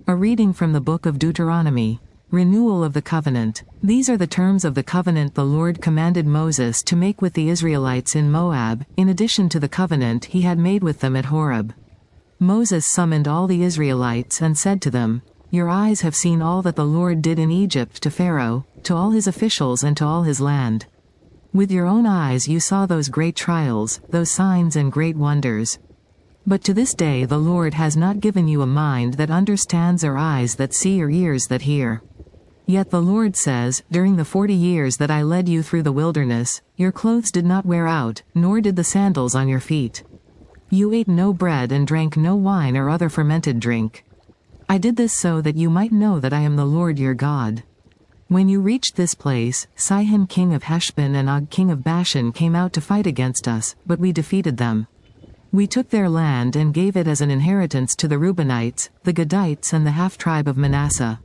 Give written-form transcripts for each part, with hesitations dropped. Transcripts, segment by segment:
A reading from the book of Deuteronomy. Renewal of the covenant. These are the terms of the covenant the Lord commanded Moses to make with the Israelites in Moab, in addition to the covenant he had made with them at Horeb. Moses summoned all the Israelites and said to them, "Your eyes have seen all that the Lord did in Egypt to Pharaoh, to all his officials and to all his land. With your own eyes you saw those great trials, those signs and great wonders. But to this day the Lord has not given you a mind that understands or eyes that see or ears that hear. Yet the Lord says, during the 40 years that I led you through the wilderness, your clothes did not wear out, nor did the sandals on your feet. You ate no bread and drank no wine or other fermented drink. I did this so that you might know that I am the Lord your God. When you reached this place, Sihon king of Heshbon and Og king of Bashan came out to fight against us, but we defeated them. We took their land and gave it as an inheritance to the Reubenites, the Gadites and the half-tribe of Manasseh.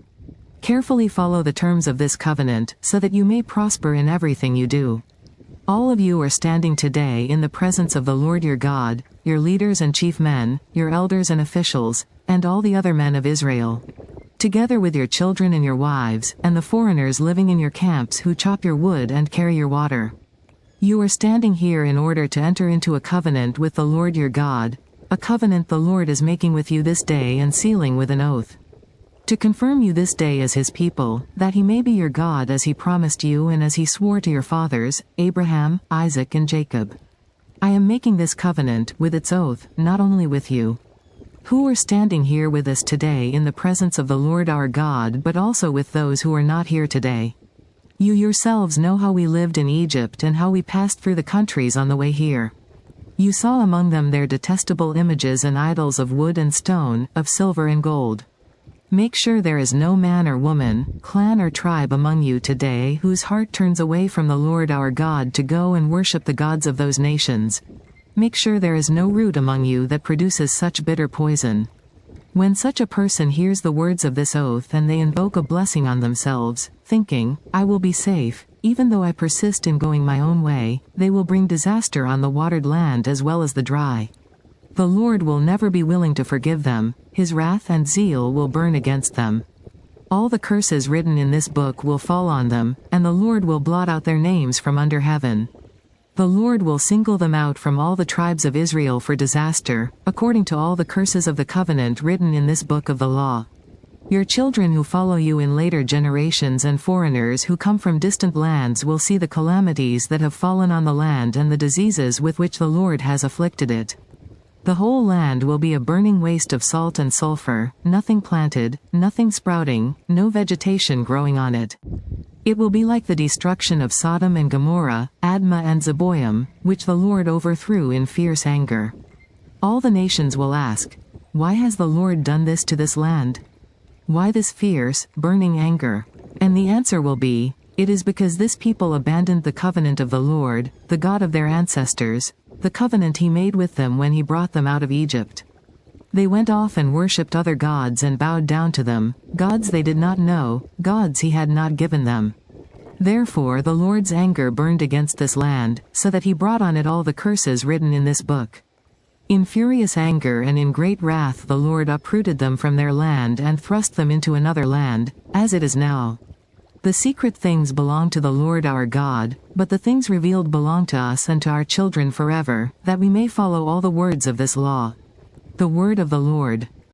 Carefully follow the terms of this covenant, so that you may prosper in everything you do. All of you are standing today in the presence of the Lord your God, your leaders and chief men, your elders and officials, and all the other men of Israel, together with your children and your wives, and the foreigners living in your camps who chop your wood and carry your water. You are standing here in order to enter into a covenant with the Lord your God, a covenant the Lord is making with you this day and sealing with an oath. To confirm you this day as his people, that he may be your God as he promised you and as he swore to your fathers, Abraham, Isaac and Jacob. I am making this covenant, with its oath, not only with you, who are standing here with us today in the presence of the Lord our God, but also with those who are not here today. You yourselves know how we lived in Egypt and how we passed through the countries on the way here. You saw among them their detestable images and idols of wood and stone, of silver and gold. Make sure there is no man or woman, clan or tribe among you today whose heart turns away from the Lord our God to go and worship the gods of those nations. Make sure there is no root among you that produces such bitter poison. When such a person hears the words of this oath and they invoke a blessing on themselves, thinking, I will be safe, even though I persist in going my own way, they will bring disaster on the watered land as well as the dry. The Lord will never be willing to forgive them, his wrath and zeal will burn against them. All the curses written in this book will fall on them, and the Lord will blot out their names from under heaven. The Lord will single them out from all the tribes of Israel for disaster, according to all the curses of the covenant written in this book of the law. Your children who follow you in later generations and foreigners who come from distant lands will see the calamities that have fallen on the land and the diseases with which the Lord has afflicted it. The whole land will be a burning waste of salt and sulfur, nothing planted, nothing sprouting, no vegetation growing on it. It will be like the destruction of Sodom and Gomorrah, Admah and Zeboim, which the Lord overthrew in fierce anger. All the nations will ask, why has the Lord done this to this land? Why this fierce, burning anger? And the answer will be, it is because this people abandoned the covenant of the Lord, the God of their ancestors, the covenant he made with them when he brought them out of Egypt. They went off and worshipped other gods and bowed down to them, gods they did not know, gods he had not given them. Therefore the Lord's anger burned against this land, so that he brought on it all the curses written in this book. In furious anger and in great wrath the Lord uprooted them from their land and thrust them into another land, as it is now. The secret things belong to the Lord our God, but the things revealed belong to us and to our children forever, that we may follow all the words of this law. The word of the Lord.